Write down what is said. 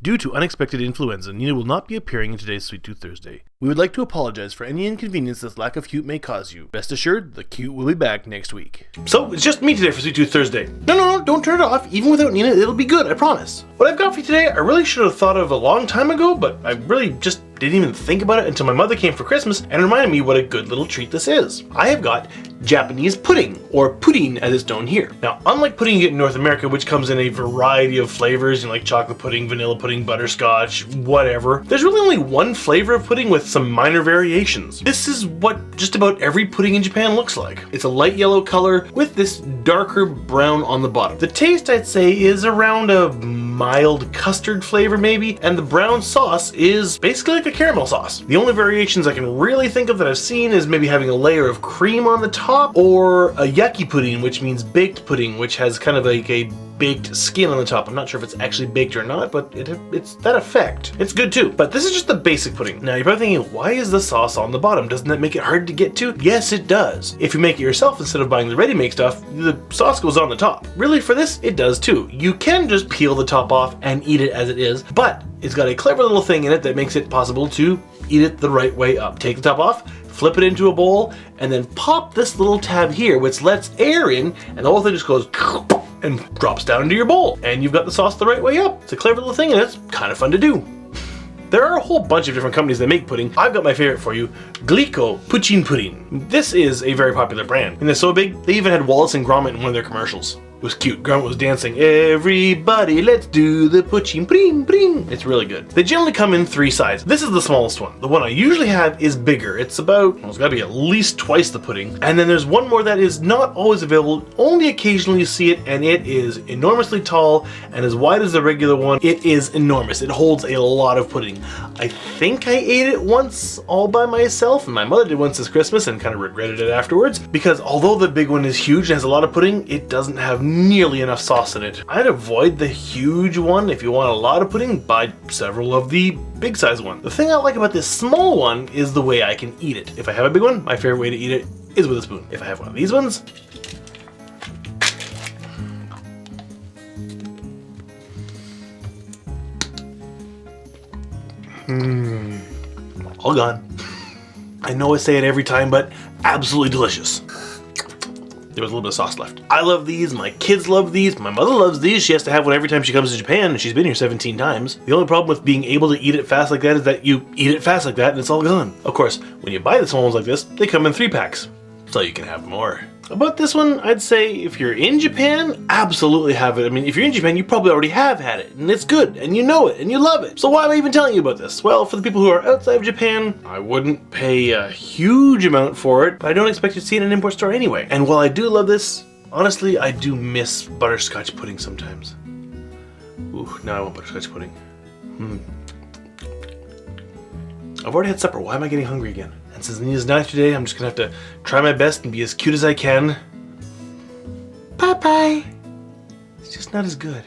Due to unexpected influenza, Nina will not be appearing in today's Sweet Tooth Thursday. We would like to apologize for any inconvenience this lack of cute may cause you. Rest assured, the cute will be back next week. So, it's just me today for Sweet Tooth Thursday. No, don't turn it off. Even without Nina, it'll be good, I promise. What I've got for you today, I really should have thought of a long time ago, but I really just didn't even think about it until my mother came for Christmas and reminded me what a good little treat this is. I have got Japanese pudding, or pudding as it's known here. Now, unlike pudding you get in North America, which comes in a variety of flavors, like chocolate pudding, vanilla pudding, butterscotch, whatever, there's really only one flavor of pudding with some minor variations. This is what just about every pudding in Japan looks like. It's a light yellow color with this darker brown on the bottom. The taste, I'd say, is around a mild custard flavor maybe, and the brown sauce is basically like a caramel sauce. The only variations I can really think of that I've seen is maybe having a layer of cream on the top, or a yaki pudding, which means baked pudding, which has kind of like a baked skin on the top. I'm not sure if it's actually baked or not, but it's that effect. It's good too, but this is just the basic pudding. Now you're probably thinking, why is the sauce on the bottom? Doesn't that make it hard to get to? Yes, it does. If you make it yourself instead of buying the ready-made stuff, the sauce goes on the top. Really, for this, it does too. You can just peel the top off and eat it as it is, but it's got a clever little thing in it that makes it possible to eat it the right way up. Take the top off, flip it into a bowl, and then pop this little tab here, which lets air in, and the whole thing just goes and drops down into your bowl, and you've got the sauce the right way up. It's a clever little thing, and it's kind of fun to do. There are a whole bunch of different companies that make pudding. I've got my favorite for you, Glico Pucchin pudding. This is a very popular brand, and they're so big, they even had Wallace and Gromit in one of their commercials. It was cute. Gromit was dancing, "Everybody, let's do the pudding, bring, bring." It's really good. They generally come in 3 sizes. This is the smallest one. The one I usually have is bigger. It's about, well, it's gotta be at least twice the pudding. And then there's one more that is not always available. Only occasionally you see it, and it is enormously tall and as wide as the regular one. It is enormous. It holds a lot of pudding. I think I ate it once all by myself, and my mother did once this Christmas and kind of regretted it afterwards, because although the big one is huge and has a lot of pudding, it doesn't have nearly enough sauce in it. I'd avoid the huge one. If you want a lot of pudding, buy several of the big size ones. The thing I like about this small one is the way I can eat it. If I have a big one, my favorite way to eat it is with a spoon. If I have one of these ones, all gone. I know I say it every time, but absolutely delicious. There was a little bit of sauce left. I love these, my kids love these, my mother loves these. She has to have one every time she comes to Japan, and she's been here 17 times. The only problem with being able to eat it fast like that is that you eat it fast like that and it's all gone. Of course, when you buy the small ones like this, they come in 3 packs, so you can have more. About this one, I'd say if you're in Japan, absolutely have it. I mean, if you're in Japan, you probably already have had it, and it's good, and you know it, and you love it. So why am I even telling you about this? Well, for the people who are outside of Japan, I wouldn't pay a huge amount for it, but I don't expect you to see it in an import store anyway. And while I do love this, honestly, I do miss butterscotch pudding sometimes. Ooh, now I want butterscotch pudding. I've already had supper. Why am I getting hungry again? And since Nina's not today, I'm just gonna have to try my best and be as cute as I can. Bye-bye. It's just not as good.